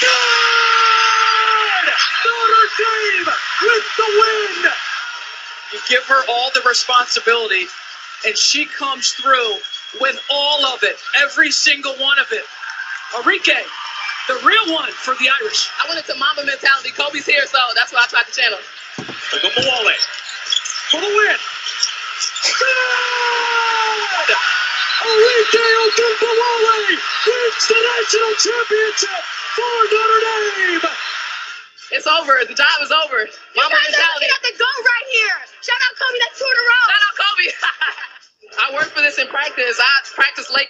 Good! Notre Dame with the win! You give her all the responsibility, and she comes through with all of it, every single one of it. Arike, the real one for the Irish. I went into Mamba mentality. Kobe's here, so that's why I tried to channel. Ogunbowale for the win. Good! Arike Ogunbowale wins the national championship for Notre Dame. It's over. The job is over. Mamba mentality. You got the go right here. Shout out Kobe. That's 2 in a row. Shout out Kobe. I worked for this in practice. I practice late.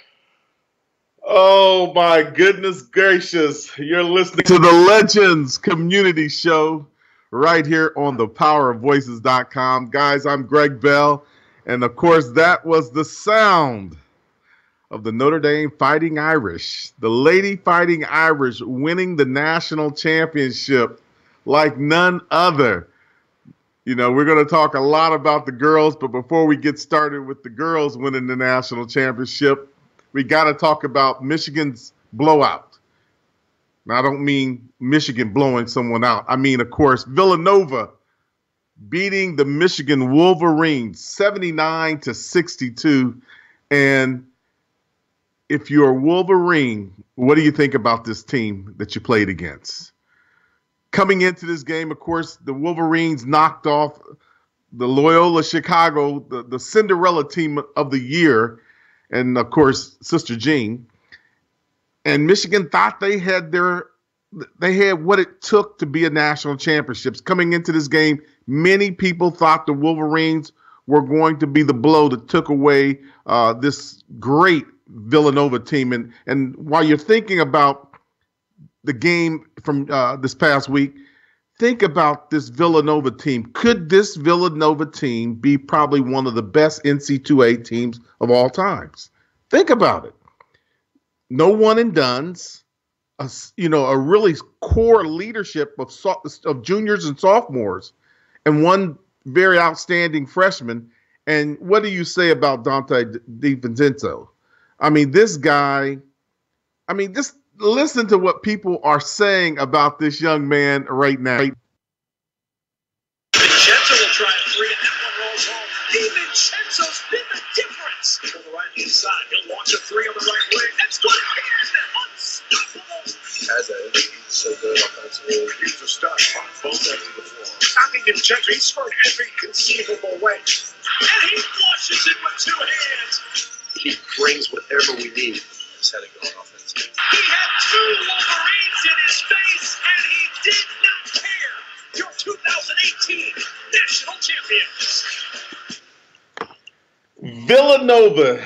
Oh, my goodness gracious. You're listening to the Legends Community Show right here on thepowerofvoices.com. Guys, I'm Greg Bell. And, of course, that was the sound of the Notre Dame Fighting Irish. The Lady Fighting Irish winning the national championship like none other. You know, we're going to talk a lot about the girls, but before we get started with the girls winning the national championship, we got to talk about Michigan's blowout. Now, I don't mean Michigan blowing someone out. I mean, of course, Villanova beating the Michigan Wolverines 79-62. And if you're a Wolverine, what do you think about this team that you played against? Coming into this game, of course, the Wolverines knocked off the Loyola Chicago, the Cinderella team of the year, and, of course, Sister Jean. And Michigan thought they had what it took to be a national championships. Coming into this game, many people thought the Wolverines were going to be the blow that took away this great Villanova team. And while you're thinking about the game from this past week, think about this Villanova team. Could this Villanova team be probably one of the best NC2A teams of all times? Think about it. No one and dones, a really core leadership of juniors and sophomores, and one very outstanding freshman. And what do you say about Dante DiVincenzo? I mean, this guy, listen to what people are saying about this young man right now. DiVincenzo will try a three, and that one rolls home. DiVincenzo's been the difference. To the right-hand side, he'll launch a three on the right wing. That's good. Unstoppable. As he's so good offensively. He's a star on both ends of the floor. Stopping DiVincenzo, he scored every conceivable way. And he flushes it with two hands. He brings whatever we need. He's had a good offense. He had two Wolverines in his face, and he did not care. Your 2018 national champions. Villanova,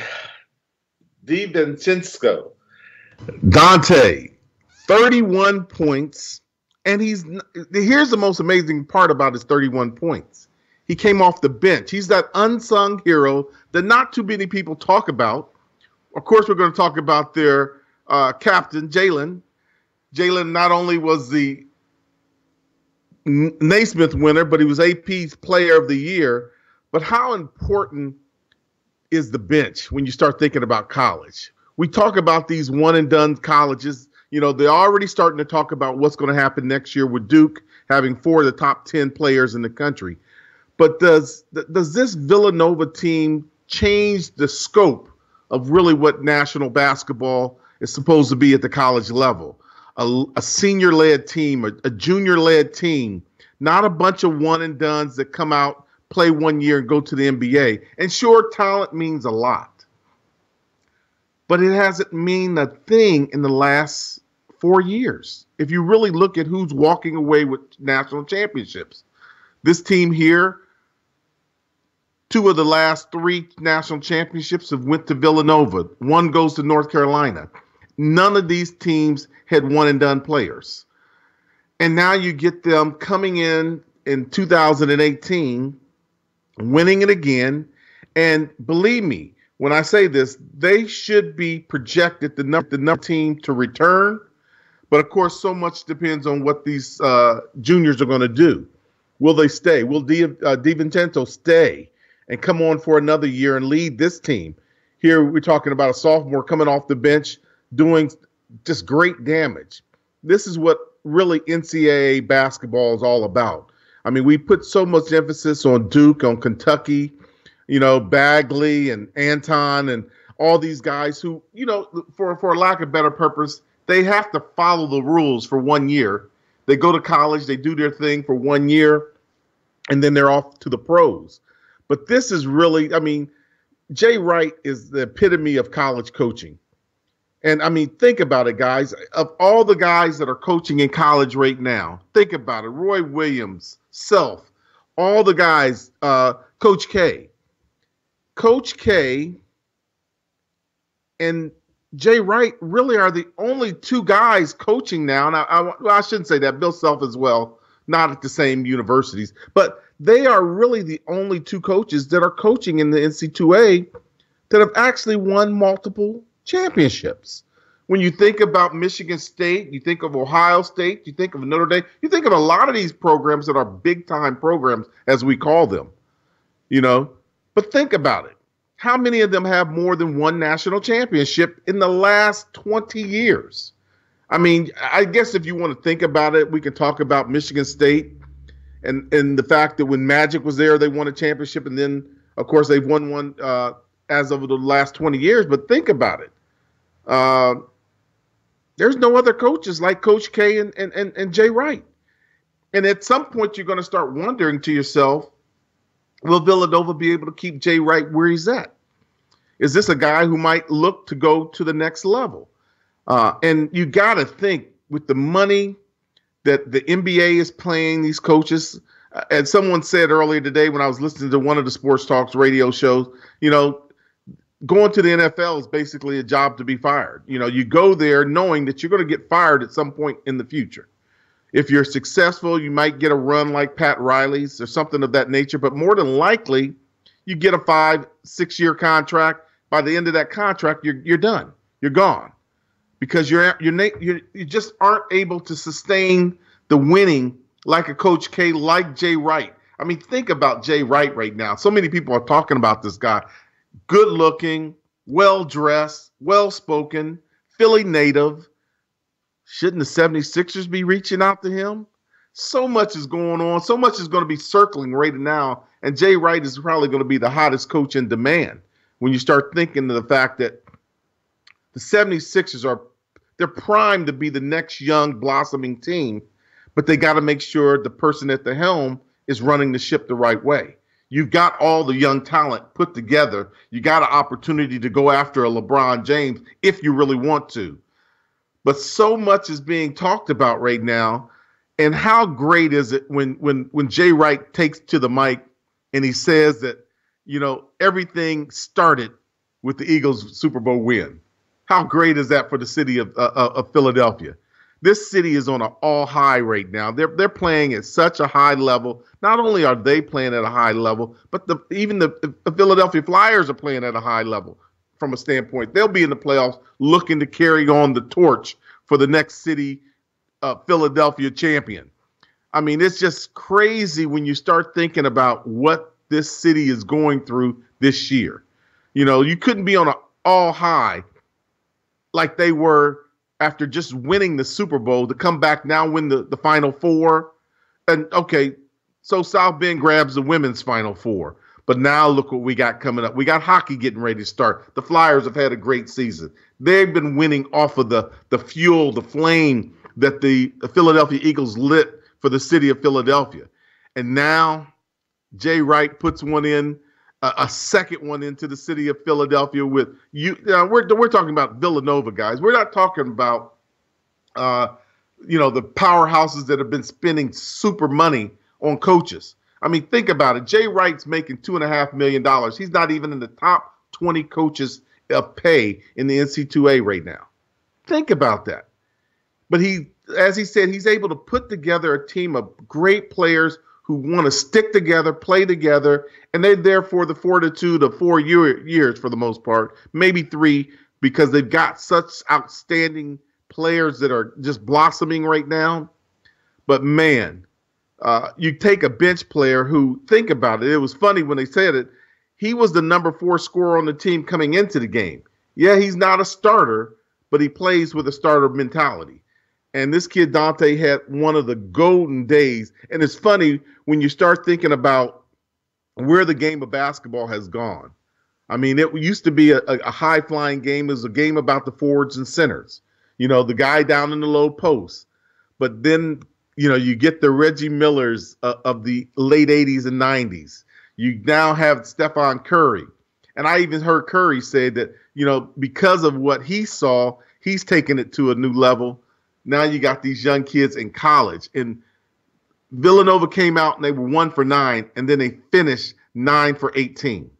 DiVincenzo, Dante, 31 points. And here's the most amazing part about his 31 points. He came off the bench. He's that unsung hero that not too many people talk about. Of course, we're going to talk about their captain, Jalen. Jalen not only was the Naismith winner, but he was AP's player of the year. But how important is the bench when you start thinking about college? We talk about these one-and-done colleges. You know, they're already starting to talk about what's going to happen next year with Duke having 4 of the top 10 players in the country. But does this Villanova team change the scope of really what national basketball is supposed to be at the college level? A senior-led team, a junior-led team, not a bunch of one-and-dones that come out, play 1 year, and go to the NBA. And sure, talent means a lot. But it hasn't mean a thing in the last 4 years. If you really look at who's walking away with national championships. This team here, 2 of the last 3 national championships have went to Villanova. 1 goes to North Carolina. None of these teams had one-and-done players. And now you get them coming in 2018, winning it again. And believe me, when I say this, they should be projected the number team to return. But, of course, so much depends on what these juniors are going to do. Will they stay? Will DiVincenzo stay and come on for another year and lead this team? Here we're talking about a sophomore coming off the bench doing just great damage. this is what really NCAA basketball is all about. I mean, we put so much emphasis on Duke, on Kentucky, Bagley and Anton and all these guys who, for lack of better purpose, they have to follow the rules for 1 year. They go to college, they do their thing for 1 year, and then they're off to the pros. But this is really, Jay Wright is the epitome of college coaching. And think about it, guys. Of all the guys that are coaching in college right now, think about it. Roy Williams, Self, all the guys, Coach K. Coach K and Jay Wright really are the only two guys coaching now. Now, I shouldn't say that. Bill Self as well, not at the same universities. But they are really the only two coaches that are coaching in the NC2A that have actually won multiple championships. When you think about Michigan State, you think of Ohio State, you think of Notre Dame, you think of a lot of these programs that are big-time programs, as we call them, But think about it. How many of them have more than one national championship in the last 20 years? I guess if you want to think about it, we can talk about Michigan State and the fact that when Magic was there, they won a championship. And then, of course, they've won one as of the last 20 years. But think about it. There's no other coaches like Coach K and Jay Wright. And at some point, you're going to start wondering to yourself, will Villanova be able to keep Jay Wright where he's at? Is this a guy who might look to go to the next level? And you got to think with the money that the NBA is paying these coaches. And someone said earlier today when I was listening to one of the Sports Talks radio shows, going to the NFL is basically a job to be fired. You go there knowing that you're going to get fired at some point in the future. If you're successful, you might get a run like Pat Riley's or something of that nature. But more than likely, you get a 5-6 year contract. By the end of that contract, you're done. You're gone because you just aren't able to sustain the winning like a Coach K, like Jay Wright. Think about Jay Wright right now. So many people are talking about this guy. Good looking, well dressed, well spoken, Philly native. Shouldn't the 76ers be reaching out to him? So much is going on. So much is going to be circling right now. And Jay Wright is probably going to be the hottest coach in demand when you start thinking of the fact that the 76ers they're primed to be the next young blossoming team, but they got to make sure the person at the helm is running the ship the right way. You've got all the young talent put together. You got an opportunity to go after a LeBron James if you really want to. But so much is being talked about right now. And how great is it when Jay Wright takes to the mic and he says that, everything started with the Eagles' Super Bowl win. How great is that for the city of Philadelphia? This city is on an all high right now. They're playing at such a high level. Not only are they playing at a high level, but even the Philadelphia Flyers are playing at a high level from a standpoint. They'll be in the playoffs looking to carry on the torch for the next city, Philadelphia champion. It's just crazy when you start thinking about what this city is going through this year. You couldn't be on an all high like they were after just winning the Super Bowl to come back now win the Final Four. And, okay, so South Bend grabs the women's Final Four. But now look what we got coming up. We got hockey getting ready to start. The Flyers have had a great season. They've been winning off of the fuel, the flame that the Philadelphia Eagles lit for the city of Philadelphia. And now Jay Wright puts one in, a second one into the city of Philadelphia with you. We're talking about Villanova, guys. We're not talking about, the powerhouses that have been spending super money on coaches. Think about it. Jay Wright's making $2.5 million. He's not even in the top 20 coaches of pay in the NC2A right now. Think about that. But as he said, he's able to put together a team of great players who want to stick together, play together, and they're there for the fortitude of 4 years for the most part, maybe 3, because they've got such outstanding players that are just blossoming right now. But man, you take a bench player who, think about it, it was funny when they said it, he was the number 4 scorer on the team coming into the game. Yeah, he's not a starter, but he plays with a starter mentality. And this kid, Dante, had one of the golden days. And it's funny when you start thinking about where the game of basketball has gone. I mean, it used to be a high-flying game. It was a game about the forwards and centers, the guy down in the low post. But then, you get the Reggie Millers of the late 80s and 90s. You now have Stephen Curry. And I even heard Curry say that, because of what he saw, he's taken it to a new level. Now you got these young kids in college. And Villanova came out and they were 1 for 9, and then they finished 9 for 18.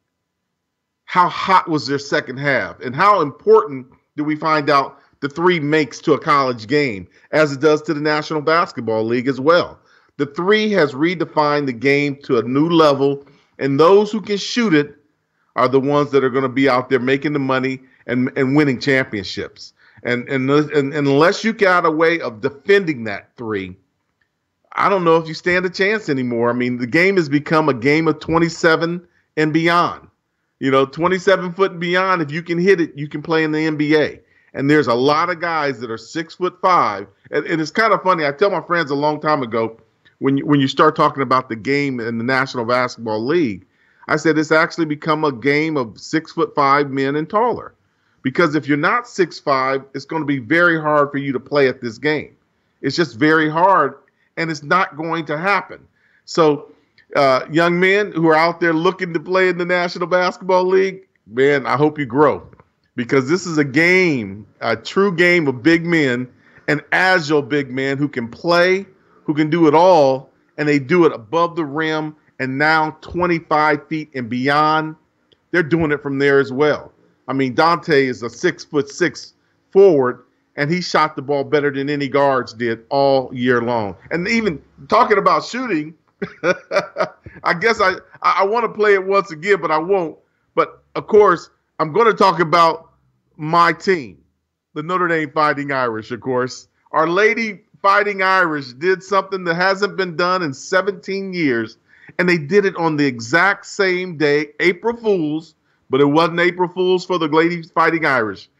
How hot was their second half? And how important do we find out the three makes to a college game, as it does to the National Basketball League as well? The three has redefined the game to a new level, and those who can shoot it are the ones that are going to be out there making the money and winning championships. And unless you got a way of defending that three, I don't know if you stand a chance anymore. I mean, the game has become a game of 27 and beyond. 27 foot and beyond, if you can hit it, you can play in the NBA. And there's a lot of guys that are 6'5", and it's kind of funny. I tell my friends a long time ago, when you start talking about the game in the National Basketball League, I said it's actually become a game of 6'5" men and taller. Because if you're not 6'5", it's going to be very hard for you to play at this game. It's just very hard, and it's not going to happen. So young men who are out there looking to play in the National Basketball League, man, I hope you grow. Because this is a game, a true game of big men, and agile big men who can play, who can do it all, and they do it above the rim and now 25 feet and beyond. They're doing it from there as well. I mean, Dante is a 6'6" forward, and he shot the ball better than any guards did all year long. And even talking about shooting, I guess I want to play it once again, but I won't. But, of course, I'm going to talk about my team, the Notre Dame Fighting Irish, of course. Our Lady Fighting Irish did something that hasn't been done in 17 years, and they did it on the exact same day, April Fool's, but it wasn't April Fool's for the Lady Fighting Irish.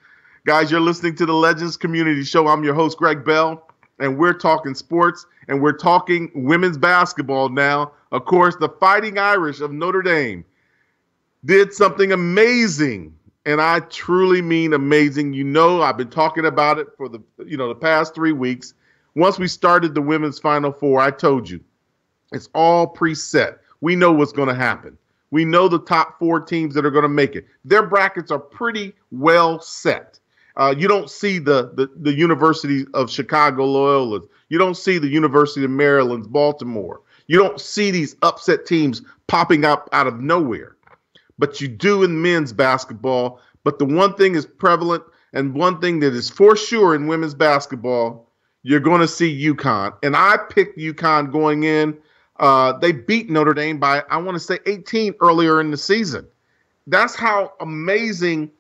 Guys, you're listening to the Legends Community Show. I'm your host, Greg Bell, and we're talking sports, and we're talking women's basketball now. Of course, the Fighting Irish of Notre Dame did something amazing, and I truly mean amazing. I've been talking about it for the past 3 weeks. Once we started the women's Final Four, I told you, it's all preset. We know what's going to happen. We know the top 4 teams that are going to make it. Their brackets are pretty well set. You don't see the University of Chicago Loyola. You don't see the University of Maryland's Baltimore. You don't see these upset teams popping up out of nowhere. But you do in men's basketball. But the one thing is prevalent, and one thing that is for sure in women's basketball, you're going to see UConn. And I picked UConn going in. They beat Notre Dame by, I want to say, 18 earlier in the season. That's how amazing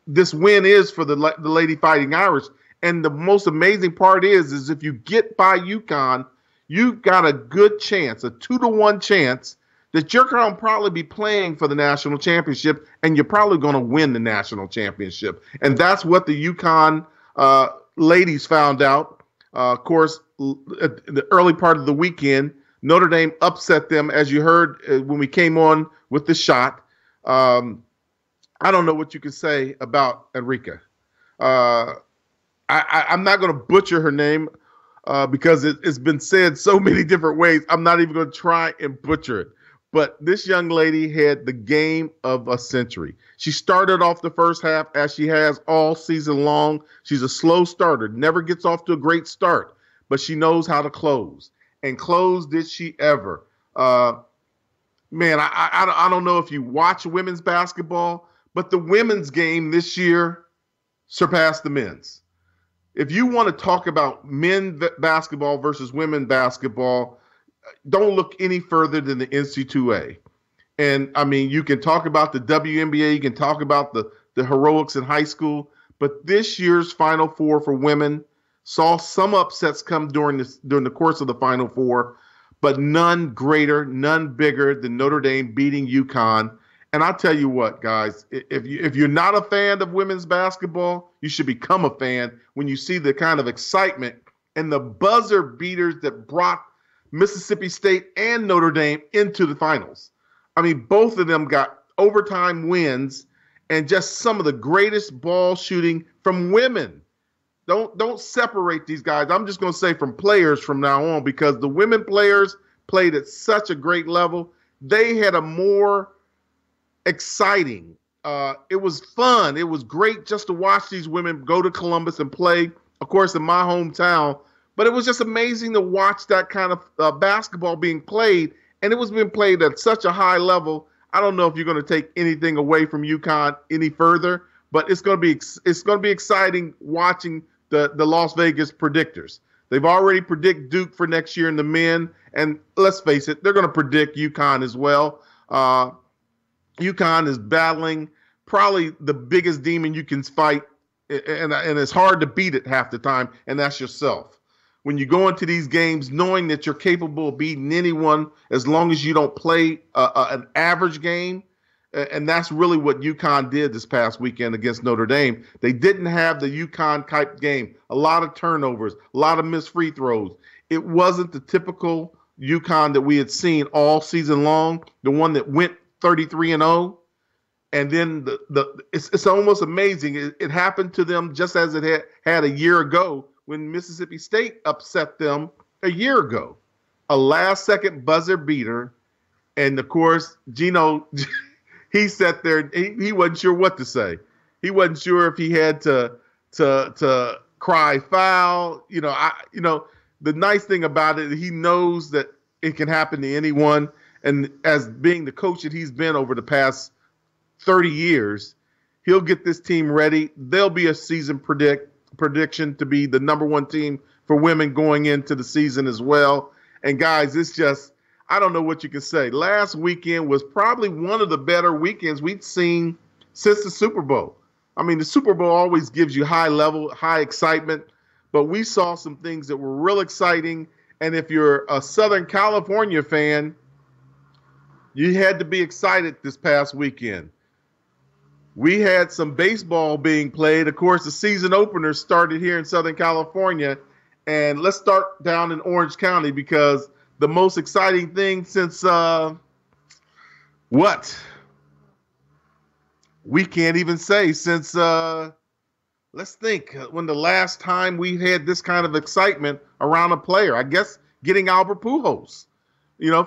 this win is for the Lady Fighting Irish. And the most amazing part is if you get by UConn, you've got a good chance, a 2-to-1 chance, that you're going to probably be playing for the national championship, and you're probably going to win the national championship. And that's what the UConn ladies found out. Of course, at the early part of the weekend, Notre Dame upset them, as you heard when we came on with the shot. I don't know what you can say about Enrica. I'm not going to butcher her name because it's been said so many different ways. I'm not even going to try and butcher it. But this young lady had the game of a century. She started off the first half as she has all season long. She's a slow starter, never gets off to a great start, but she knows how to close. And close did she ever. Man, I don't know if you watch women's basketball, but the women's game this year surpassed the men's. If you want to talk about men basketball versus women basketball, don't look any further than the NC2A. And, I mean, you can talk about the WNBA, you can talk about the heroics in high school, but this year's Final Four for women saw some upsets come during the course of the Final Four, but none greater, none bigger than Notre Dame beating UConn. And I'll tell you what, guys, if you're not a fan of women's basketball, you should become a fan when you see the kind of excitement and the buzzer beaters that brought Mississippi State and Notre Dame into the finals. I mean, both of them got overtime wins and just some of the greatest ball shooting from women. Don't separate these guys. I'm just going to say from players from now on, because the women players played at such a great level. They had a more exciting. It was fun. It was great just to watch these women go to Columbus and play, of course, in my hometown. But it was just amazing to watch that kind of basketball being played, and it was being played at such a high level. I don't know if you're going to take anything away from UConn any further, but it's going to be exciting watching the Las Vegas predictors. They've already predicted Duke for next year in the men, and let's face it, they're going to predict UConn as well. UConn is battling probably the biggest demon you can fight, and it's hard to beat it half the time, and that's yourself. When you go into these games knowing that you're capable of beating anyone as long as you don't play an average game, and that's really what UConn did this past weekend against Notre Dame. They didn't have the UConn type game. A lot of turnovers, a lot of missed free throws. It wasn't the typical UConn that we had seen all season long, the one that went 33-0. And then it's almost amazing. It happened to them just as it had a year ago when Mississippi State upset them a year ago. A last-second buzzer beater. And, of course, Gino, he sat there. He wasn't sure what to say. He wasn't sure if he had to cry foul. The nice thing about it, he knows that it can happen to anyone. And as being the coach that he's been over the past 30 years, he'll get this team ready. There'll be a season prediction to be the number one team for women going into the season as well. And guys, it's just, I don't know what you can say. Last weekend was probably one of the better weekends we've seen since the Super Bowl. I mean, the Super Bowl always gives you high excitement, but we saw some things that were real exciting. And if you're a Southern California fan, you had to be excited this past weekend. We had some baseball being played. Of course, the season opener started here in Southern California. And let's start down in Orange County, because the most exciting thing since we can't even say since let's think when the last time we had this kind of excitement around a player. I guess getting Albert Pujols,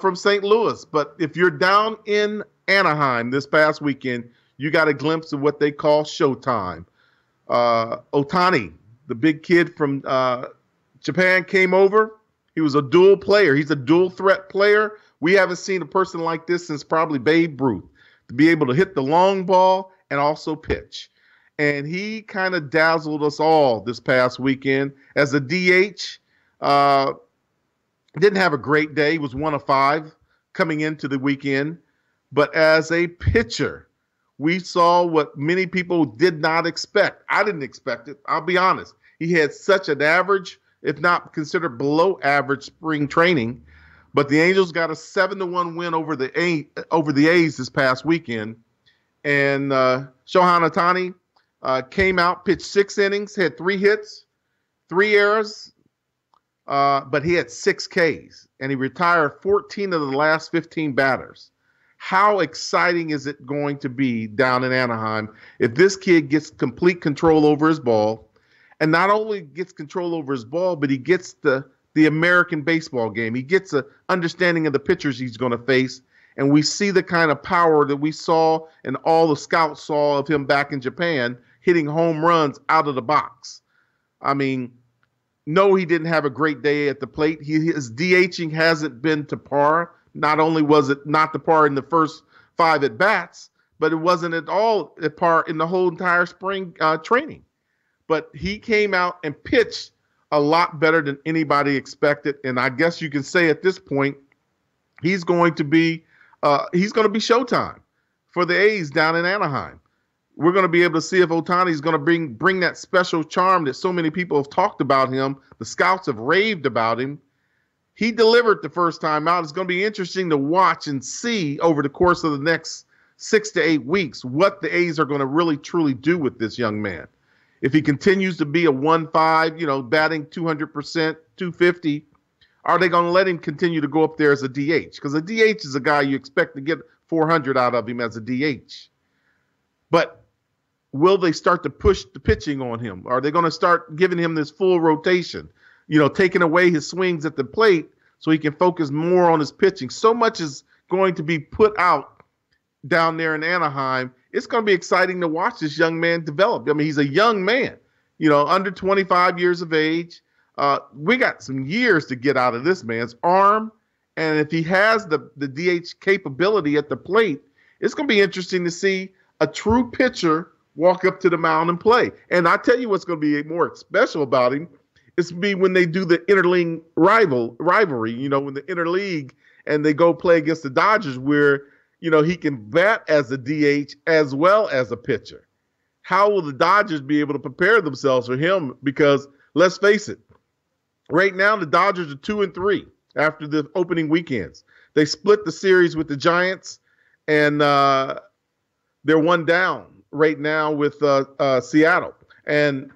from St. Louis. But if you're down in Anaheim this past weekend, you got a glimpse of what they call Showtime. Ohtani, the big kid from Japan, came over. He was a dual player. He's a dual threat player. We haven't seen a person like this since probably Babe Ruth, to be able to hit the long ball and also pitch. And he kind of dazzled us all this past weekend. As a DH, didn't have a great day. He was 1 of 5 coming into the weekend. But as a pitcher, we saw what many people did not expect. I didn't expect it. I'll be honest. He had such an average, if not considered below average, spring training. But the Angels got a 7-1 win over the A's this past weekend. And Shohei Ohtani came out, pitched 6 innings, had 3 hits, 3 errors, but he had 6 Ks. And he retired 14 of the last 15 batters. How exciting is it going to be down in Anaheim if this kid gets complete control over his ball, and not only gets control over his ball, but he gets the American baseball game. He gets an understanding of the pitchers he's going to face, and we see the kind of power that we saw and all the scouts saw of him back in Japan, hitting home runs out of the box. I mean, no, he didn't have a great day at the plate. His DHing hasn't been to par. Not only was it not to par in the first 5 at-bats, but it wasn't at all at par in the whole entire spring training. But he came out and pitched a lot better than anybody expected. And I guess you can say at this point, he's going to be Showtime for the A's down in Anaheim. We're going to be able to see if Ohtani is going to bring that special charm that so many people have talked about him. The scouts have raved about him. He delivered the first time out. It's going to be interesting to watch and see over the course of the next 6 to 8 weeks what the A's are going to really, truly do with this young man. If he continues to be a 1.5, batting 200%, 250, are they going to let him continue to go up there as a DH? Because a DH is a guy you expect to get 400 out of him as a DH. But will they start to push the pitching on him? Are they going to start giving him this full rotation, taking away his swings at the plate so he can focus more on his pitching? So much is going to be put out down there in Anaheim. It's going to be exciting to watch this young man develop. I mean, he's a young man, under 25 years of age. We got some years to get out of this man's arm. And if he has the DH capability at the plate, it's going to be interesting to see a true pitcher walk up to the mound and play. And I tell you what's going to be more special about him is be when they do the interleague rivalry, when the interleague and they go play against the Dodgers where, he can bat as a DH as well as a pitcher. How will the Dodgers be able to prepare themselves for him? Because let's face it, right now the Dodgers are 2-3 after the opening weekends. They split the series with the Giants, and they're one down right now with Seattle. And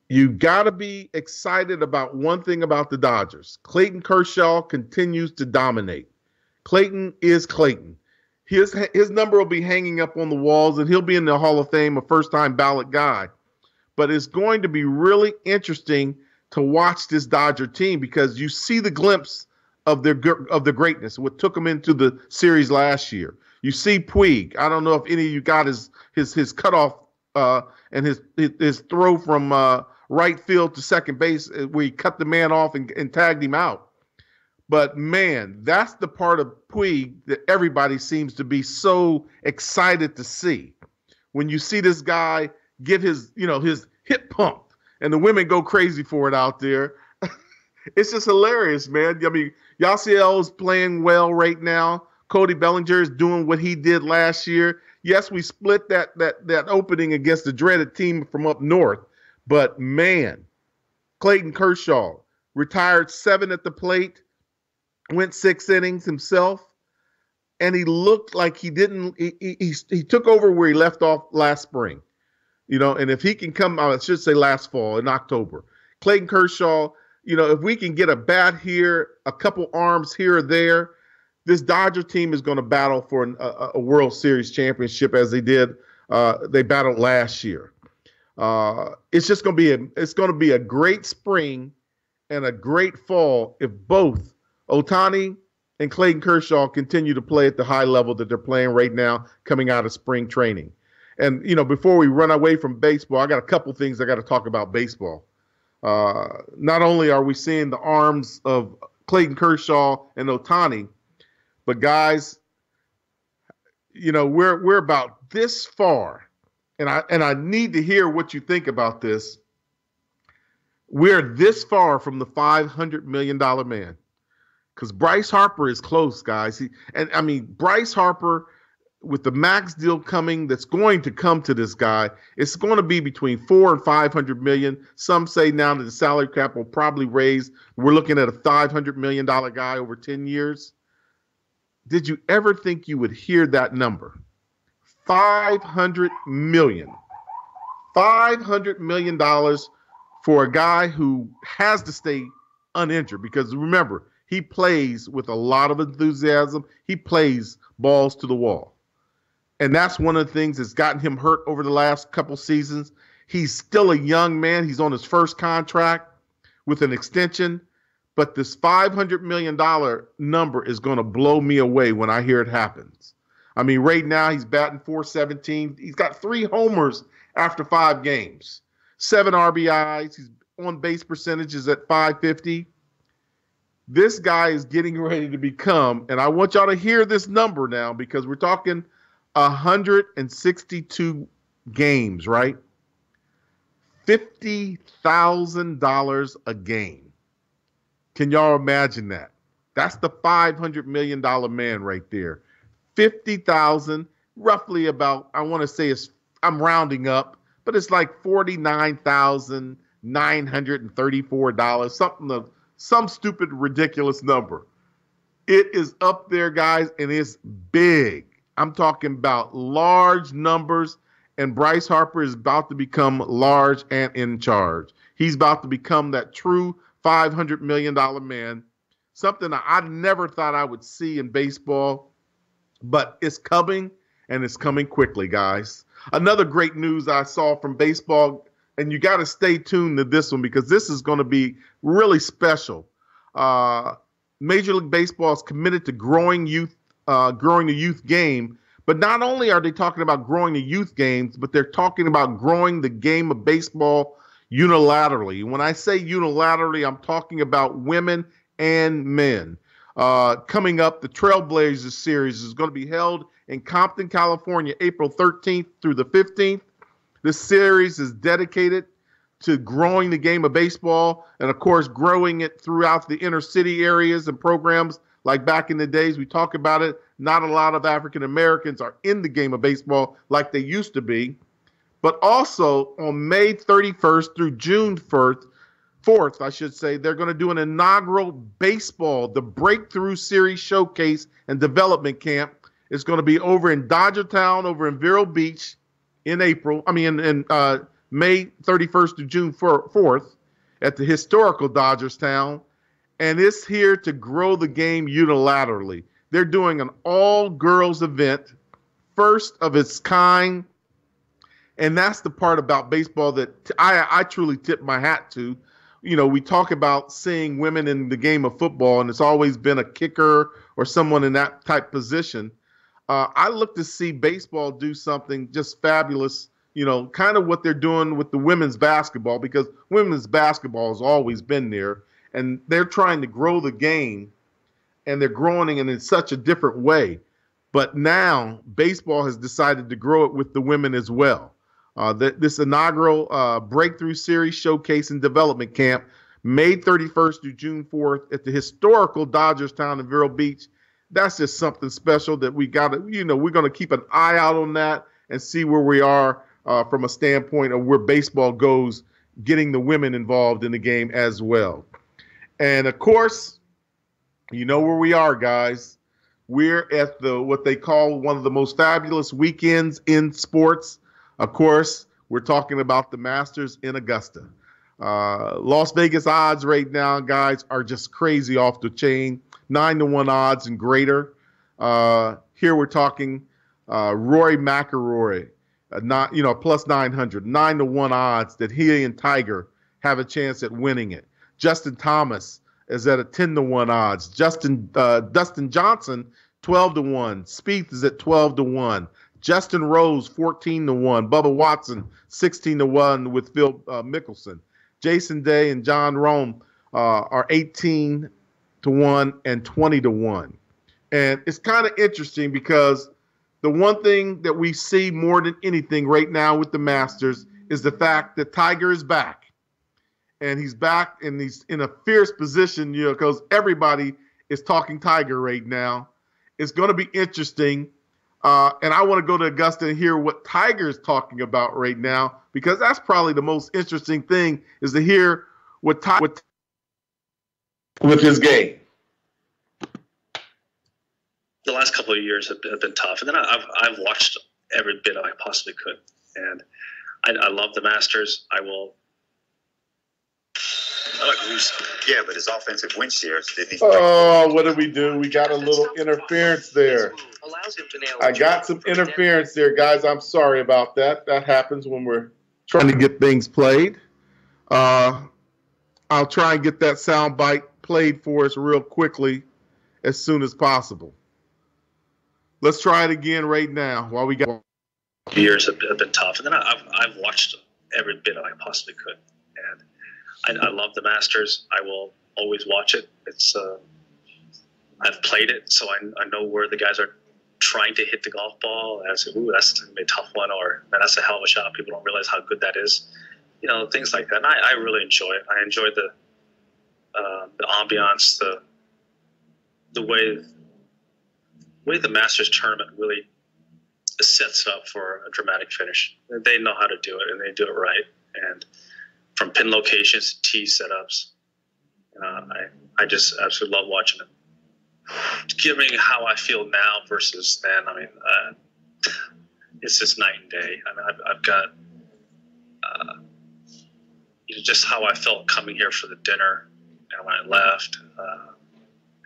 you got to be excited about one thing about the Dodgers. Clayton Kershaw continues to dominate. Clayton is Clayton. His number will be hanging up on the walls, and he'll be in the Hall of Fame, a first-time ballot guy. But it's going to be really interesting to watch this Dodger team because you see the glimpse of their greatness, what took them into the series last year. You see Puig. I don't know if any of you got his cutoff and his throw from right field to second base where he cut the man off and tagged him out. But, man, that's the part of Puig that everybody seems to be so excited to see. When you see this guy get his hip pumped and the women go crazy for it out there, it's just hilarious, man. I mean, Yasiel is playing well right now. Cody Bellinger is doing what he did last year. Yes, we split that opening against the dreaded team from up north. But, man, Clayton Kershaw retired 7 at the plate, went 6 innings himself, and he looked like he took over where he left off last spring. And if he can come out, I should say last fall in October. Clayton Kershaw, if we can get a bat here, a couple arms here or there, this Dodger team is going to battle for a World Series championship as they did. They battled last year. It's just going to be a great spring and a great fall if both Ohtani and Clayton Kershaw continue to play at the high level that they're playing right now coming out of spring training. And, before we run away from baseball, I got a couple things I got to talk about baseball. Not only are we seeing the arms of Clayton Kershaw and Ohtani, but guys, we're about this far, and I need to hear what you think about this. We're this far from the $500 million man. Because Bryce Harper is close, guys. Bryce Harper, with the max deal coming, that's going to come to this guy, it's going to be between $400 and $500 million. Some say now that the salary cap will probably raise. We're looking at a $500 million guy over 10 years. Did you ever think you would hear that number? $500 million. $500 million for a guy who has to stay uninjured. Because remember, he plays with a lot of enthusiasm. He plays balls to the wall. And that's one of the things that's gotten him hurt over the last couple seasons. He's still a young man. He's on his first contract with an extension. But this $500 million number is going to blow me away when I hear it happens. I mean, right now he's batting .417. He's got 3 homers after 5 games, 7 RBIs. His on base percentage is at .550. This guy is getting ready to become, and I want y'all to hear this number now because we're talking 162 games, right? $50,000 a game. Can y'all imagine that? That's the $500 million man right there. 50,000, roughly about, I want to say I'm rounding up, but it's like $49,934, some stupid, ridiculous number. It is up there, guys, and it's big. I'm talking about large numbers, And Bryce Harper is about to become large and in charge. He's about to become that true $500 million man, something I never thought I would see in baseball, but it's coming, and it's coming quickly, guys. Another great news I saw from baseball, and you got to stay tuned to this one because this is going to be really special. Major League Baseball is committed to growing the youth game. But not only are they talking about growing the youth games, but they're talking about growing the game of baseball unilaterally. When I say unilaterally, I'm talking about women and men. Coming up, the Trailblazers series is going to be held in Compton, California, April 13th through the 15th. This series is dedicated to growing the game of baseball and, of course, growing it throughout the inner city areas and programs. Like back in the days, we talk about it. Not a lot of African Americans are in the game of baseball like they used to be. But also on May 31st through June 4th, I should say, they're going to do an inaugural baseball, the Breakthrough Series Showcase and Development Camp. It's going to be over in Dodgertown, over in Vero Beach in May 31st to June 4th at the historical Dodgertown. And it's here to grow the game unilaterally. They're doing an all-girls event, first of its kind. And that's the part about baseball that I truly tip my hat to. You know, we talk about seeing women in the game of football, and it's always been a kicker or someone in that type position. I look to see baseball do something just fabulous, you know, kind of what they're doing with the women's basketball, because women's basketball has always been there. And they're trying to grow the game, and they're growing it in such a different way. But now baseball has decided to grow it with the women as well. This inaugural Breakthrough Series Showcase and Development Camp, May 31st through June 4th at the historical Dodgertown in Vero Beach. That's just something special that we got to, you know, we're going to keep an eye out on that and see where we are from a standpoint of where baseball goes, getting the women involved in the game as well. And, of course, you know where we are, guys. We're at what they call one of the most fabulous weekends in sports. Of course, we're talking about the Masters in Augusta. Las Vegas odds right now, guys, are just crazy off the chain. 9-1 odds and greater. Here we're talking Rory McIlroy, plus 900. 9-1 odds that he and Tiger have a chance at winning it. Justin Thomas is at a 10-1 odds. Dustin Johnson, 12-1. Spieth is at 12-1. Justin Rose, 14-1. Bubba Watson, 16-1 with Phil Mickelson. Jason Day and John Rahm are 18-1 and 20-1. And it's kind of interesting because the one thing that we see more than anything right now with the Masters is the fact that Tiger is back. And he's back, and he's in a fierce position, you know, because everybody is talking Tiger right now. It's going to be interesting. And I want to go to Augusta and hear what Tiger is talking about right now, because that's probably the most interesting thing, is to hear what Tiger with his game. The last couple of years have been tough, and then I've watched every bit I possibly could, and I love the Masters. I like Russo. Yeah, but his offensive win shares didn't even. Oh, what did we do? We got a little interference there. I got some interference there, guys. I'm sorry about that. That happens when we're trying to get things played. I'll try and get that sound bite played for us real quickly as soon as possible. Let's try it again right now while we got. Years have been tough, and then I've watched every bit I possibly could, and I love the Masters. I will always watch it. It's I've played it, so I know where the guys are trying to hit the golf ball. And I say, ooh, that's going to be a tough one, or man, that's a hell of a shot. People don't realize how good that is. You know, things like that. And I really enjoy it. I enjoy the ambiance, the way the Masters tournament really sets up for a dramatic finish. They know how to do it, and they do it right. And from pin locations to tee setups, I just absolutely love watching it. Given how I feel now versus then, I mean, it's just night and day. I mean, I've got just how I felt coming here for the dinner, and when I left.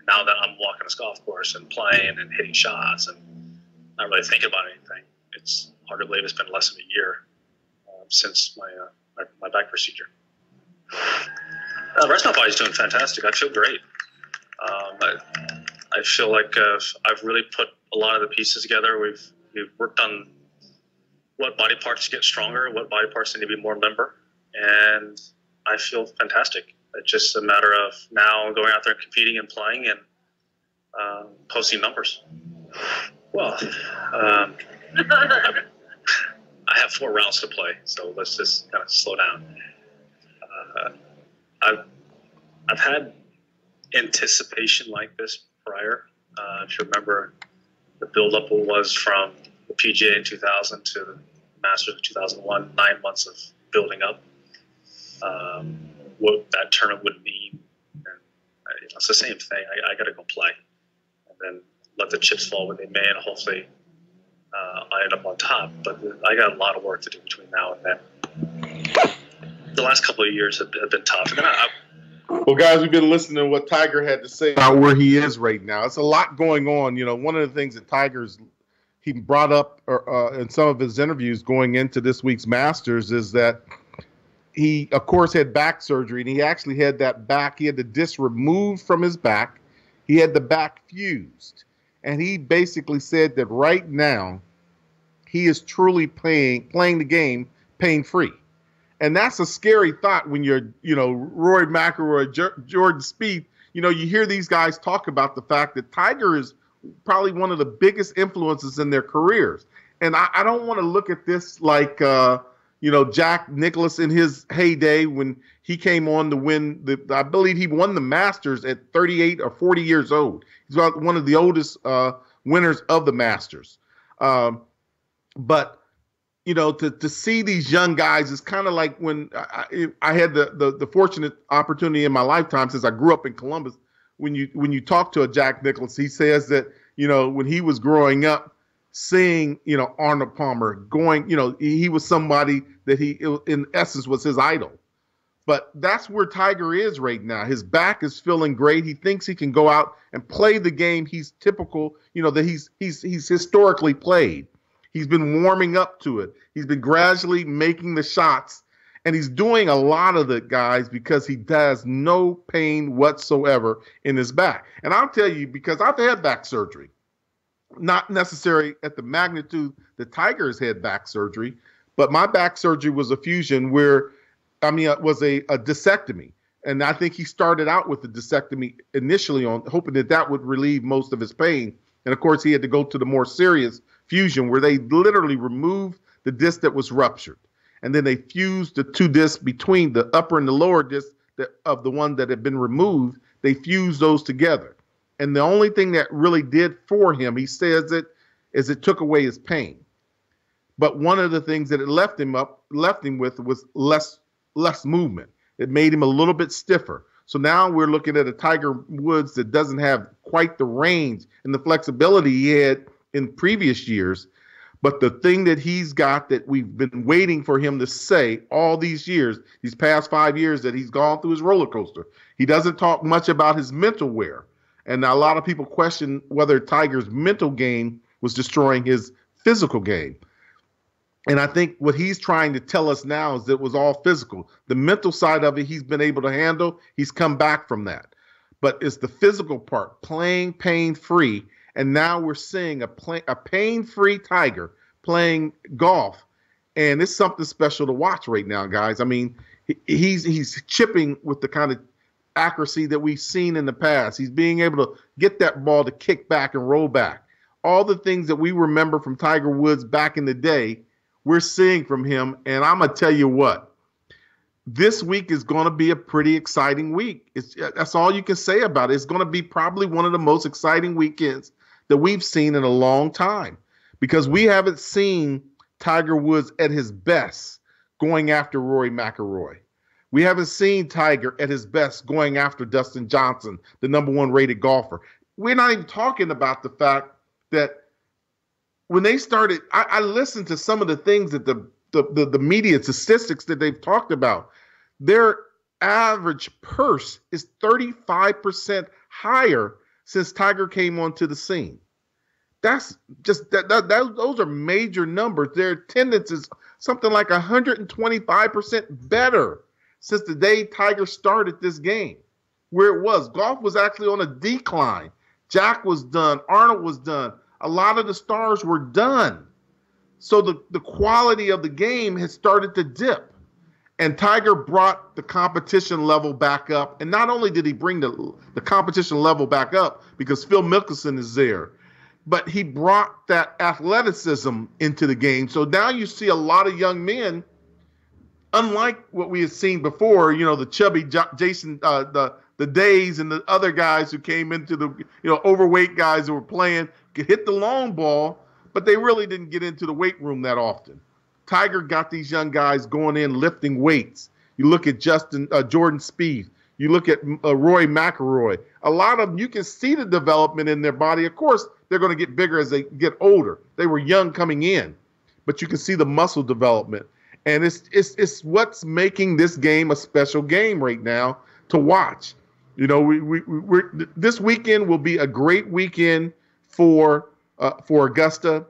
Now that I'm walking this golf course and playing and hitting shots and not really thinking about anything, it's hard to believe it's been less than a year since my back procedure. The rest of my body's doing fantastic. I feel great. I feel like I've really put a lot of the pieces together. We've worked on what body parts get stronger, what body parts need to be more limber, and I feel fantastic. It's just a matter of now going out there and competing and playing and posting numbers. Well, I have 4 rounds to play, so let's just kind of slow down. I've had anticipation like this prior. If you remember, the buildup was from the PGA in 2000 to the Masters in 2001, 9 months of building up. What that tournament would mean. And, it's the same thing. I got to go play and then let the chips fall where they may, and hopefully I end up on top. But I got a lot of work to do between now and then. The last couple of years have been tough. And then well, guys, we've been listening to what Tiger had to say about where he is right now. It's a lot going on. You know, one of the things that he brought up in some of his interviews going into this week's Masters is that he, of course, had back surgery, and he actually had he had the disc removed from his back. He had the back fused. And he basically said that right now he is truly playing the game pain-free. And that's a scary thought when you're, Rory McIlroy, Jordan Spieth. You hear these guys talk about the fact that Tiger is probably one of the biggest influences in their careers. And I don't want to look at this like Jack Nicklaus in his heyday when he came on to win I believe he won the Masters at 38 or 40 years old. He's one of the oldest winners of the Masters. But to see these young guys is kind of like when I had the fortunate opportunity in my lifetime, since I grew up in Columbus. When you talk to a Jack Nicklaus, he says that when he was growing up, seeing, Arnold Palmer going, he was somebody that he, in essence, was his idol. But that's where Tiger is right now. His back is feeling great. He thinks he can go out and play the game he's typical, that he's historically played. He's been warming up to it. He's been gradually making the shots, and he's doing a lot of it, guys, because he has no pain whatsoever in his back. And I'll tell you, because I've had back surgery. Not necessarily at the magnitude that Tiger's had back surgery, but my back surgery was a fusion it was a discectomy. And I think he started out with the discectomy initially hoping that would relieve most of his pain. And of course, he had to go to the more serious fusion where they literally removed the disc that was ruptured. And then they fused the 2 discs between the upper and the lower disc of the one that had been removed. They fused those together. And the only thing that really did for him, he says is it took away his pain. But one of the things that it left him with was less movement. It made him a little bit stiffer. So now we're looking at a Tiger Woods that doesn't have quite the range and the flexibility he had in previous years. But the thing that he's got that we've been waiting for him to say all these years, these past 5 years that he's gone through his roller coaster, he doesn't talk much about his mental wear. And a lot of people question whether Tiger's mental game was destroying his physical game. And I think what he's trying to tell us now is that it was all physical. The mental side of it, he's been able to handle. He's come back from that. But it's the physical part, playing pain-free. And now we're seeing a pain-free Tiger playing golf. And it's something special to watch right now, guys. I mean, he's chipping with the kind of accuracy that we've seen in the past. He's being able to get that ball to kick back and roll back. All the things that we remember from Tiger Woods back in the day, we're seeing from him. And I'm going to tell you what, this week is going to be a pretty exciting week. That's all you can say about it. It's going to be probably one of the most exciting weekends that we've seen in a long time, because we haven't seen Tiger Woods at his best going after Rory McIlroy. We haven't seen Tiger at his best going after Dustin Johnson, the #1 rated golfer. We're not even talking about the fact that when they started, I listened to some of the things that the media statistics that they've talked about. Their average purse is 35% higher since Tiger came onto the scene. That's just those are major numbers. Their attendance is something like 125% better since the day Tiger started this game, where it was. Golf was actually on a decline. Jack was done. Arnold was done. A lot of the stars were done. So the quality of the game has started to dip. And Tiger brought the competition level back up. And not only did he bring the competition level back up because Phil Mickelson is there, but he brought that athleticism into the game. So now you see a lot of young men, unlike what we had seen before, the chubby Jason, the Days and the other guys who came into the, overweight guys who were playing, could hit the long ball, but they really didn't get into the weight room that often. Tiger got these young guys going in, lifting weights. You look at Jordan Spieth. You look at Rory McIlroy. A lot of them, you can see the development in their body. Of course, they're going to get bigger as they get older. They were young coming in, but you can see the muscle development. And it's what's making this game a special game right now to watch. We're this weekend will be a great weekend for Augusta,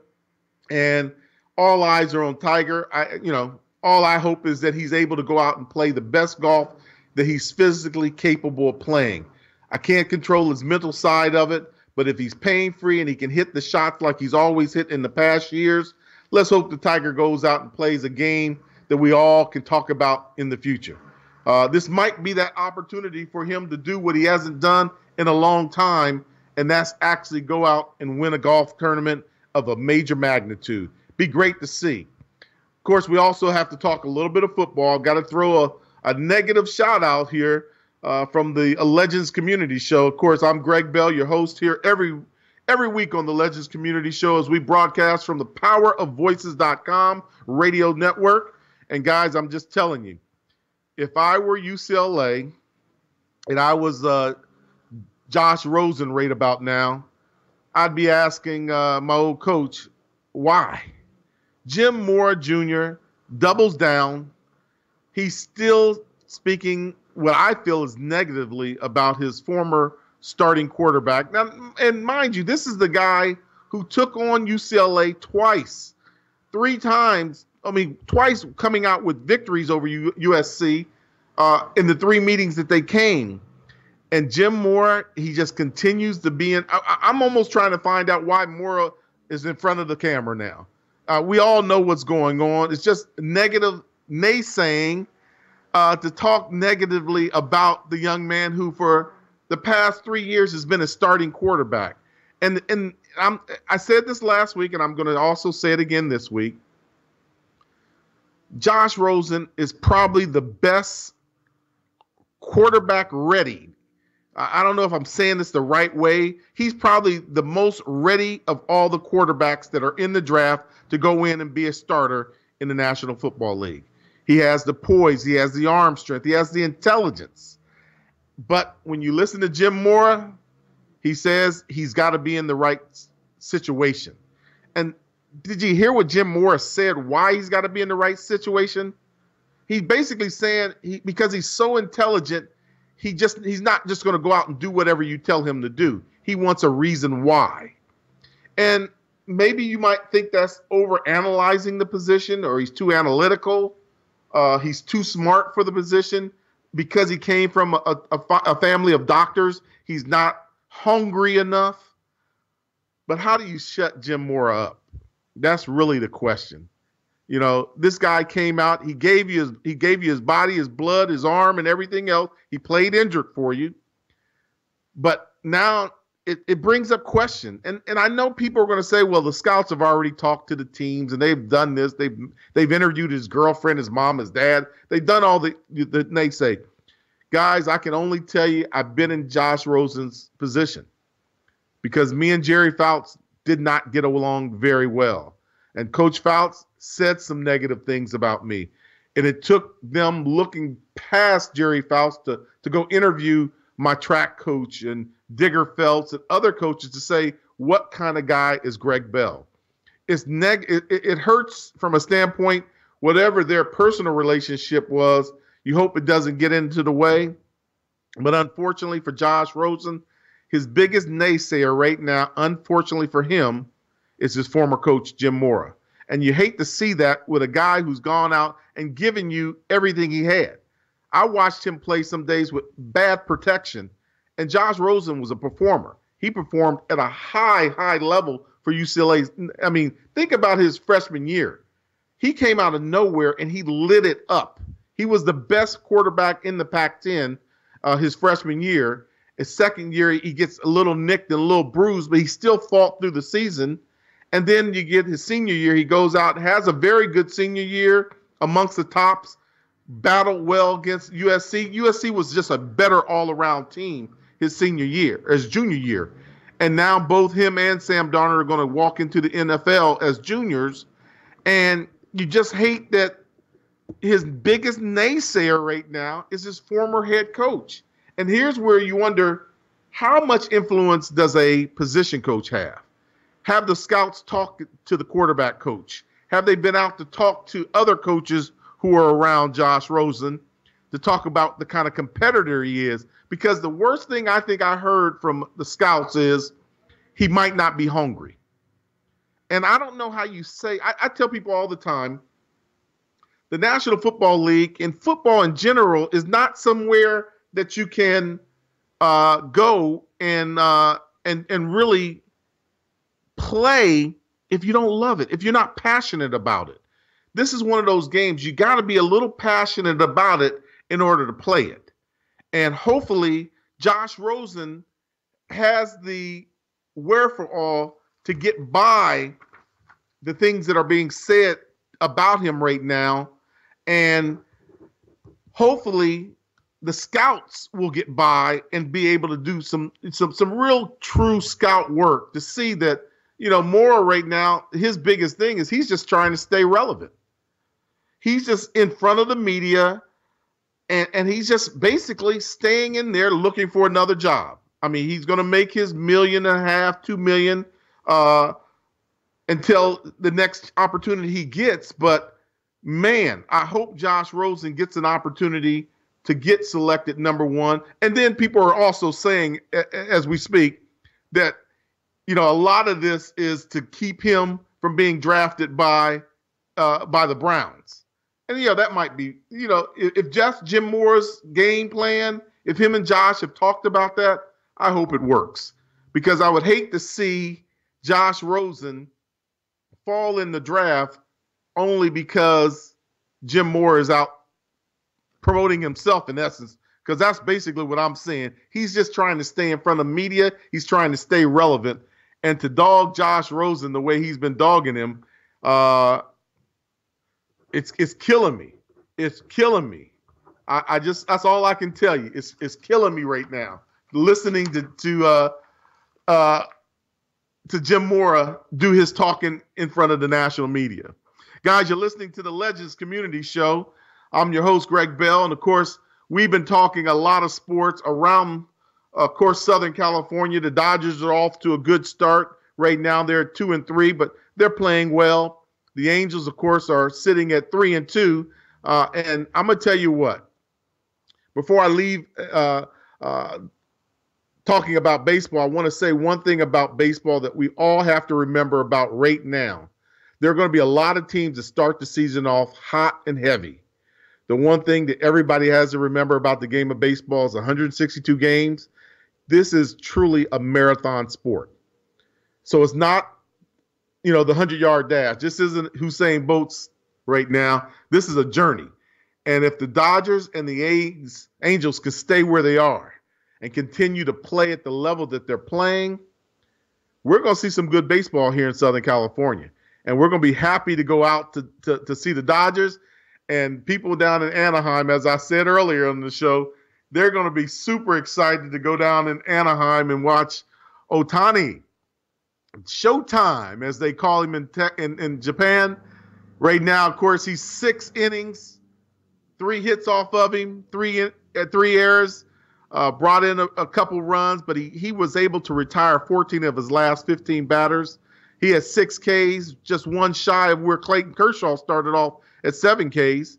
and all eyes are on Tiger. All I hope is that he's able to go out and play the best golf that he's physically capable of playing. I can't control his mental side of it, but if he's pain-free and he can hit the shots like he's always hit in the past years, let's hope the Tiger goes out and plays a game that we all can talk about in the future. This might be that opportunity for him to do what he hasn't done in a long time, and that's actually go out and win a golf tournament of a major magnitude. Be great to see. Of course, we also have to talk a little bit of football. I've got to throw a negative shout out here from the Legends Community Show. Of course, I'm Greg Bell, your host here every week on the Legends Community Show as we broadcast from the powerofvoices.com radio network. And guys, I'm just telling you, if I were UCLA and I was Josh Rosen right about now, I'd be asking my old coach, why? Jim Mora Jr. doubles down. He's still speaking what I feel is negatively about his former starting quarterback. Now, and mind you, this is the guy who took on UCLA twice, twice coming out with victories over USC in the three meetings that they came. And Jim Mora, he just continues to be in. I'm almost trying to find out why Mora is in front of the camera now. We all know what's going on. It's just negative naysaying to talk negatively about the young man who for the past 3 years has been a starting quarterback. And I said this last week, and I'm going to also say it again this week. Josh Rosen is probably the best quarterback ready. I don't know if I'm saying this the right way. He's probably the most ready of all the quarterbacks that are in the draft to go in and be a starter in the National Football League. He has the poise. He has the arm strength. He has the intelligence. But when you listen to Jim Mora, he says he's got to be in the right situation. And did you hear what Jim Mora said, why he's got to be in the right situation? He's basically saying because he's so intelligent, he's not just going to go out and do whatever you tell him to do. He wants a reason why. And maybe you might think that's overanalyzing the position, or he's too analytical. He's too smart for the position because he came from a family of doctors. He's not hungry enough. But how do you shut Jim Mora up? That's really the question. This guy came out. He gave you his body, his blood, his arm, and everything else. He played injured for you. But now it brings up question. And I know people are going to say, well, the scouts have already talked to the teams and they've done this. They've interviewed his girlfriend, his mom, his dad. They've done all they say, guys, I can only tell you I've been in Josh Rosen's position because me and Jerry Fouts did not get along very well. And Coach Fouts said some negative things about me. And it took them looking past Jerry Fouts to go interview my track coach and Digger Phelps and other coaches to say, what kind of guy is Greg Bell? it hurts from a standpoint, whatever their personal relationship was, you hope it doesn't get into the way. But unfortunately for Josh Rosen, his biggest naysayer right now, unfortunately for him, is his former coach, Jim Mora. And you hate to see that with a guy who's gone out and given you everything he had. I watched him play some days with bad protection, and Josh Rosen was a performer. He performed at a high level for UCLA. I mean, think about his freshman year. He came out of nowhere, and he lit it up. He was the best quarterback in the Pac-10 his freshman year. His second year, he gets a little nicked and a little bruised, but he still fought through the season. And then you get his senior year. He goes out and has a very good senior year amongst the tops, battled well against USC. USC was just a better all-around team his junior year. And now both him and Sam Darnold are going to walk into the NFL as juniors. And you just hate that his biggest naysayer right now is his former head coach. And here's where you wonder, how much influence does a position coach have? Have the scouts talk to the quarterback coach? Have they been out to talk to other coaches who are around Josh Rosen to talk about the kind of competitor he is? Because the worst thing I think I heard from the scouts is he might not be hungry. And I don't know how you say, I tell people all the time, the National Football League and football in general is not somewhere that you can go and really play if you don't love it, if you're not passionate about it. This is one of those games you got to be a little passionate about it in order to play it. And hopefully Josh Rosen has the wherewithal to get by the things that are being said about him right now. And hopefully the scouts will get by and be able to do some real true scout work to see that, Mora right now, his biggest thing is he's just trying to stay relevant. He's just in front of the media and he's just basically staying in there looking for another job. I mean, he's going to make his $1.5 million, $2 million until the next opportunity he gets. But man, I hope Josh Rosen gets an opportunity to get selected number one. And then people are also saying, as we speak, that, a lot of this is to keep him from being drafted by the Browns. And, that might be, if just Jim Mora's game plan, if him and Josh have talked about that, I hope it works. Because I would hate to see Josh Rosen fall in the draft only because Jim Mora is out promoting himself in essence, because that's basically what I'm saying. He's just trying to stay in front of media. He's trying to stay relevant. And to dog Josh Rosen the way he's been dogging him, it's killing me. It's killing me. I just, that's all I can tell you. It's killing me right now, listening to Jim Mora do his talking in front of the national media. Guys, you're listening to the Legends Community Show. I'm your host, Greg Bell. And, of course, we've been talking a lot of sports around, of course, Southern California. The Dodgers are off to a good start. Right now they're 2-3, but they're playing well. The Angels, of course, are sitting at 3-2. And I'm going to tell you what. Before I leave talking about baseball, I want to say one thing about baseball that we all have to remember about right now. There are going to be a lot of teams that start the season off hot and heavy. The one thing that everybody has to remember about the game of baseball is 162 games. This is truly a marathon sport. So it's not, the 100-yard dash. This isn't Usain Bolt's right now. This is a journey. And if the Dodgers and the Angels can stay where they are and continue to play at the level that they're playing, we're going to see some good baseball here in Southern California. And we're going to be happy to go out to see the Dodgers. And people down in Anaheim, as I said earlier on the show, they're going to be super excited to go down in Anaheim and watch Ohtani. Showtime, as they call him in Japan. Right now, of course, he's 6 innings, 3 hits off of him, 3 errors, brought in a couple runs, but he was able to retire 14 of his last 15 batters. He had 6 Ks, just one shy of where Clayton Kershaw started off at 7 Ks.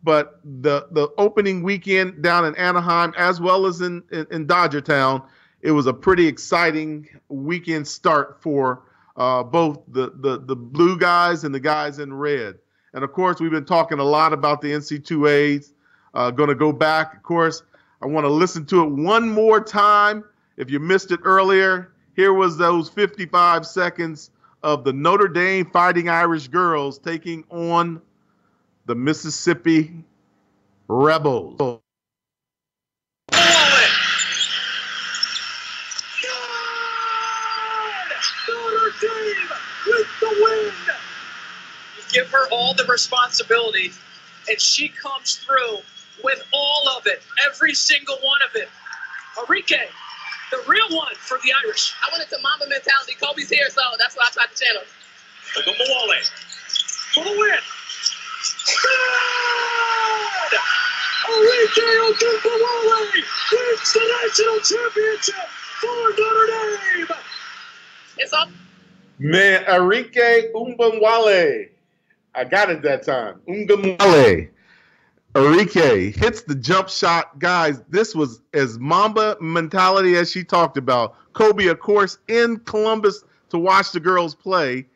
But the opening weekend down in Anaheim, as well as in Dodgertown, it was a pretty exciting weekend start for both the blue guys and the guys in red. And, of course, we've been talking a lot about the NC2As. Going to go back. Of course, I want to listen to it one more time. If you missed it earlier, here was those 55 seconds of the Notre Dame Fighting Irish girls taking on the Mississippi Rebels. Good! Notre Dame with the win! You give her all the responsibility, and she comes through with all of it, every single one of it. Arike, the real one for the Irish. I went into Mamba mentality. Kobe's here, so that's why I tried to channel. Ogunbowale for the win. Good! Arike Ogunbowale wins the national championship for Notre Dame. It's up. Man, Arike Ogunbowale. I got it that time. Ogunbowale. Arike hits the jump shot. Guys, this was as Mamba mentality as she talked about. Kobe, of course, in Columbus to watch the girls play.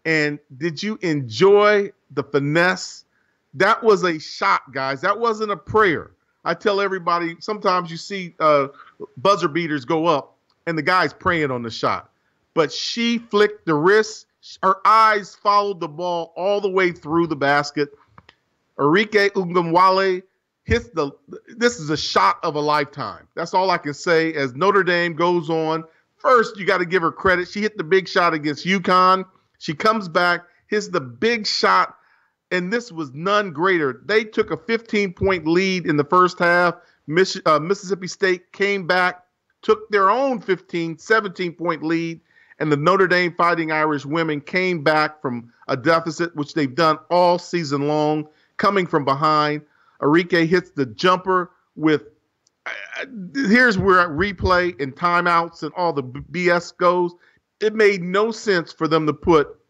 And did you enjoy the finesse? That was a shot, guys. That wasn't a prayer. I tell everybody, sometimes you see buzzer beaters go up and the guy's praying on the shot. But she flicked the wrist. Her eyes followed the ball all the way through the basket. Arike Ogunbowale hits this is a shot of a lifetime. That's all I can say as Notre Dame goes on. First, you got to give her credit. She hit the big shot against UConn. She comes back, hits the big shot, and this was none greater. They took a 15-point lead in the first half. Mississippi State came back, took their own 17-point lead, and the Notre Dame Fighting Irish women came back from a deficit, which they've done all season long, coming from behind. Arike hits the jumper with here's where replay and timeouts and all the BS goes. It made no sense for them to put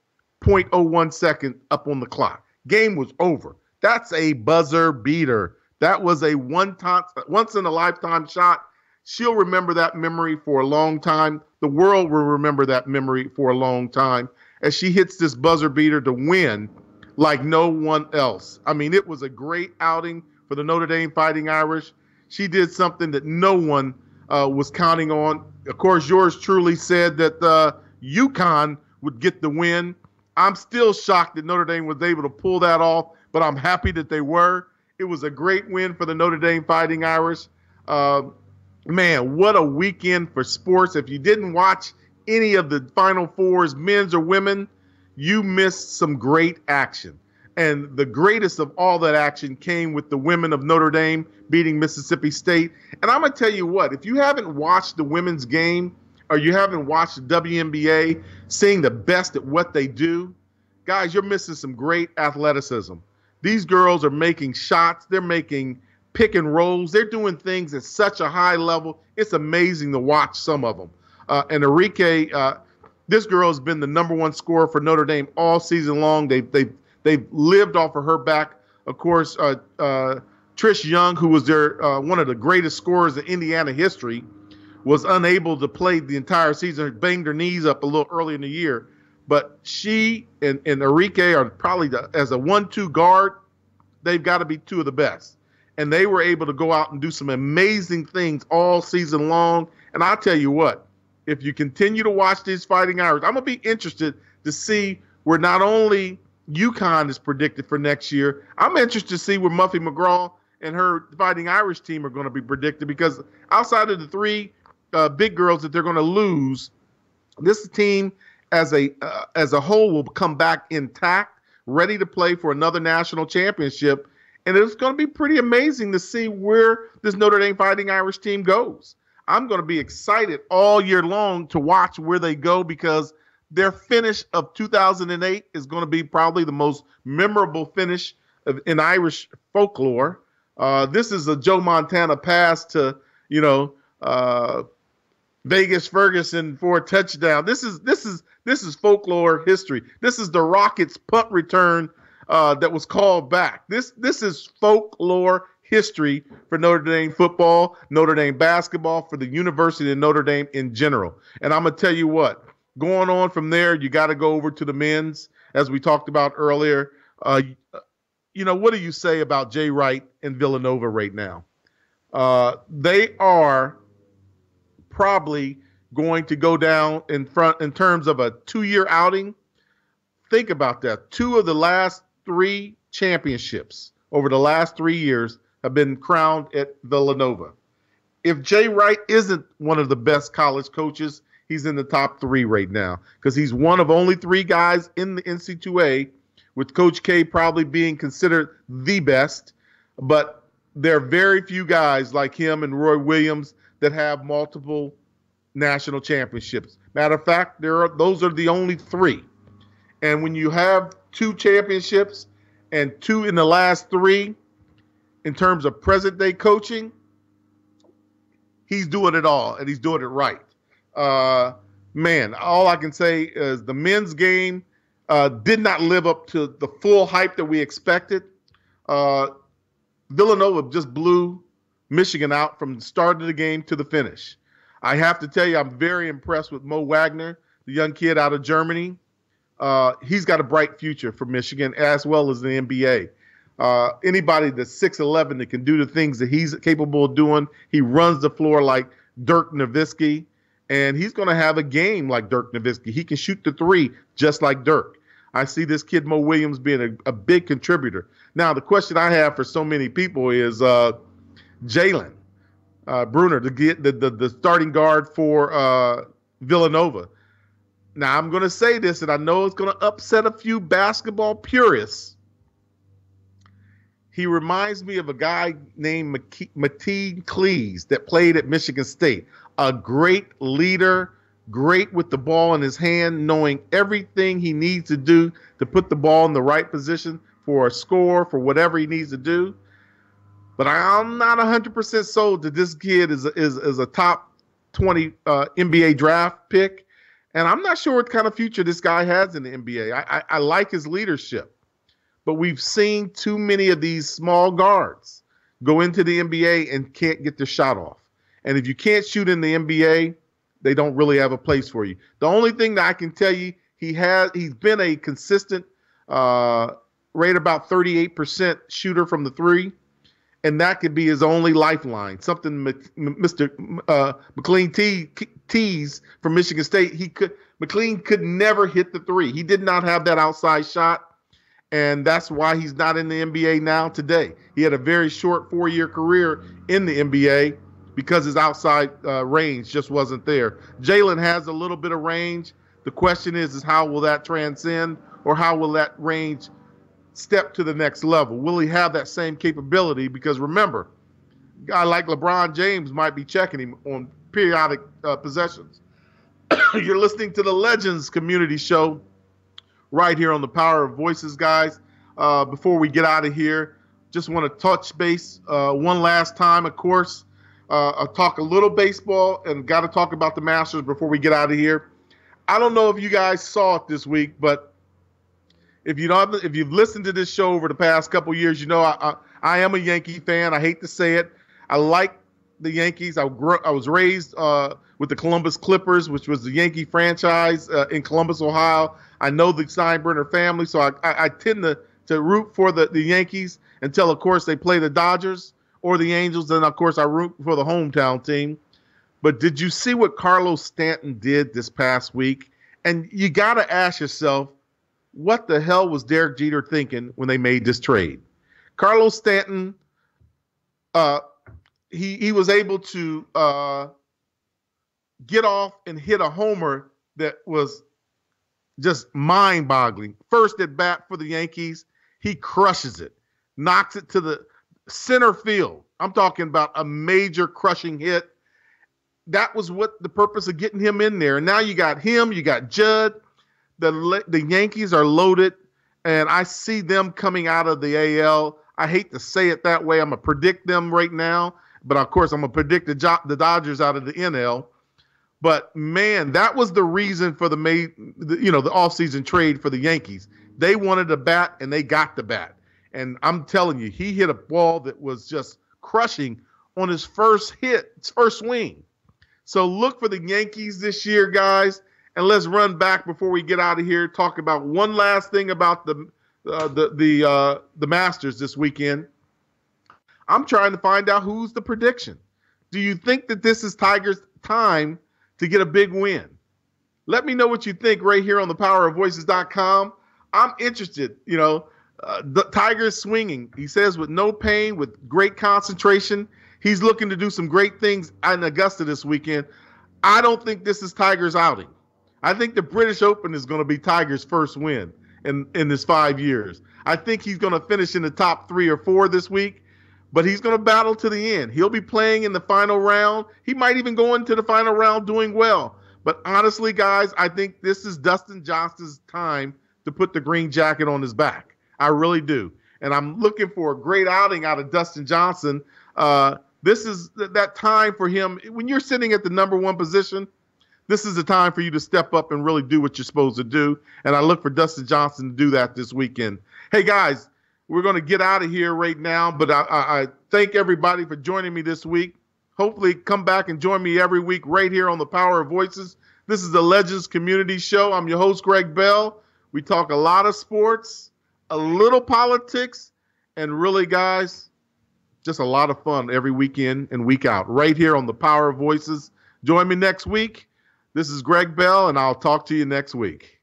0.01 second up on the clock. Game was over. That's a buzzer beater. That was a once in a lifetime shot. She'll remember that memory for a long time. The world will remember that memory for a long time as she hits this buzzer beater to win like no one else. I mean, it was a great outing for the Notre Dame Fighting Irish. She did something that no one was counting on. Of course, yours truly said that UConn would get the win. I'm still shocked that Notre Dame was able to pull that off, but I'm happy that they were. It was a great win for the Notre Dame Fighting Irish. Man, what a weekend for sports. If you didn't watch any of the Final Fours, men's or women, you missed some great action. And the greatest of all that action came with the women of Notre Dame beating Mississippi State. And I'm going to tell you what, if you haven't watched the women's game or you haven't watched the WNBA, seeing the best at what they do, guys, you're missing some great athleticism. These girls are making shots. They're making pick and rolls. They're doing things at such a high level. It's amazing to watch some of them. And Arike, this girl has been the number one scorer for Notre Dame all season long. They've lived off of her back. Of course, Trish Young, who was their one of the greatest scorers in Indiana history, was unable to play the entire season, banged her knees up a little early in the year. But she and Arike are probably, as a 1-2 guard, they've got to be two of the best. And they were able to go out and do some amazing things all season long. And I'll tell you what, if you continue to watch these Fighting Irish, I'm going to be interested to see where not only UConn is predicted for next year, I'm interested to see where Muffy McGraw and her Fighting Irish team are going to be predicted, because outside of the three big girls that they're going to lose, this team as a whole will come back intact, ready to play for another national championship. And it's going to be pretty amazing to see where this Notre Dame Fighting Irish team goes. I'm going to be excited all year long to watch where they go, because their finish of 2008 is going to be probably the most memorable finish in Irish folklore. This is a Joe Montana pass to, the Vegas Ferguson for a touchdown. This is folklore history. This is the Rockets punt return that was called back. This is folklore history for Notre Dame football, Notre Dame basketball, for the University of Notre Dame in general. And I'm gonna tell you what, going on from there, you got to go over to the men's, as we talked about earlier. What do you say about Jay Wright and Villanova right now? They are probably going to go down in front in terms of a 2-year outing. Think about that. 2 of the last 3 championships over the last 3 years have been crowned at Villanova. If Jay Wright isn't one of the best college coaches, he's in the top 3 right now because he's one of only 3 guys in the NC2A, with Coach K probably being considered the best. But there are very few guys like him and Roy Williams that have multiple national championships. Matter of fact, those are the only 3. And when you have 2 championships and 2 in the last 3, in terms of present-day coaching, he's doing it all, and he's doing it right. Man, all I can say is the men's game did not live up to the full hype that we expected. Villanova just blew Michigan out from the start of the game to the finish. I have to tell you, I'm very impressed with Mo Wagner, the young kid out of Germany. He's got a bright future for Michigan as well as the NBA. Anybody that's 6'11" that can do the things that he's capable of doing, he runs the floor like Dirk Nowitzki, and he's going to have a game like Dirk Nowitzki. He can shoot the 3 just like Dirk. I see this kid Mo Williams being a big contributor. Now, the question I have for so many people is Jalen Bruner, the starting guard for Villanova. Now, I'm going to say this, and I know it's going to upset a few basketball purists. He reminds me of a guy named Mateen Cleese that played at Michigan State. A great leader, great with the ball in his hand, knowing everything he needs to do to put the ball in the right position for a score, for whatever he needs to do. But I'm not 100% sold that this kid is a top 20 NBA draft pick. And I'm not sure what kind of future this guy has in the NBA. I like his leadership. But we've seen too many of these small guards go into the NBA and can't get their shot off. And if you can't shoot in the NBA, they don't really have a place for you. The only thing that I can tell you, he's been a consistent rate about 38% shooter from the 3, and that could be his only lifeline. Something Mr. McLean teased from Michigan State. McLean could never hit the 3. He did not have that outside shot. And that's why he's not in the NBA now today. He had a very short 4-year career in the NBA because his outside range just wasn't there. Jalen has a little bit of range. The question is how will that transcend, or how will that range step to the next level? Will he have that same capability? Because remember, a guy like LeBron James might be checking him on periodic possessions. You're listening to the Legends Community Show right here on the Power of Voices, guys. Before we get out of here, just want to touch base one last time, of course. I'll talk a little baseball and got to talk about the Masters before we get out of here. I don't know if you guys saw it this week, but if you've listened to this show over the past couple years, you know I am a Yankee fan. I hate to say it. I like the Yankees. I was raised with the Columbus Clippers, which was the Yankee franchise in Columbus, Ohio. I know the Steinbrenner family, so I tend to root for the Yankees until, of course, they play the Dodgers or the Angels. Then, of course, I root for the hometown team. But did you see what Carlos Stanton did this past week? And you got to ask yourself, what the hell was Derek Jeter thinking when they made this trade? Carlos Stanton, he was able to get off and hit a homer that was just mind-boggling. First at bat for the Yankees, he crushes it, knocks it to the center field. I'm talking about a major crushing hit. That was what the purpose of getting him in there. And now you got him, you got Judd. The Yankees are loaded, and I see them coming out of the AL. I hate to say it that way. I'm going to predict them right now. But, of course, I'm going to predict the Dodgers out of the NL. But man, that was the reason for the offseason trade for the Yankees. They wanted a bat and they got the bat. And I'm telling you, he hit a ball that was just crushing on his first swing. So look for the Yankees this year, guys. And let's run back before we get out of here. Talk about one last thing about the Masters this weekend. I'm trying to find out who's the prediction. Do you think that this is Tiger's time to get a big win? Let me know what you think right here on thepowerofvoices.com. I'm interested. The Tiger's swinging. He says with no pain, with great concentration. He's looking to do some great things in Augusta this weekend. I don't think this is Tiger's outing. I think the British Open is going to be Tiger's first win in his 5 years. I think he's going to finish in the top 3 or 4 this week, but he's going to battle to the end. He'll be playing in the final round. He might even go into the final round doing well. But honestly, guys, I think this is Dustin Johnson's time to put the green jacket on his back. I really do. And I'm looking for a great outing out of Dustin Johnson. This is that time for him. When you're sitting at the number 1 position, this is the time for you to step up and really do what you're supposed to do. And I look for Dustin Johnson to do that this weekend. Hey, guys, we're going to get out of here right now, but I thank everybody for joining me this week. Hopefully come back and join me every week right here on the Power of Voices. This is the Legends Community Show. I'm your host, Greg Bell. We talk a lot of sports, a little politics, and really, guys, just a lot of fun every weekend and week out right here on the Power of Voices. Join me next week. This is Greg Bell, and I'll talk to you next week.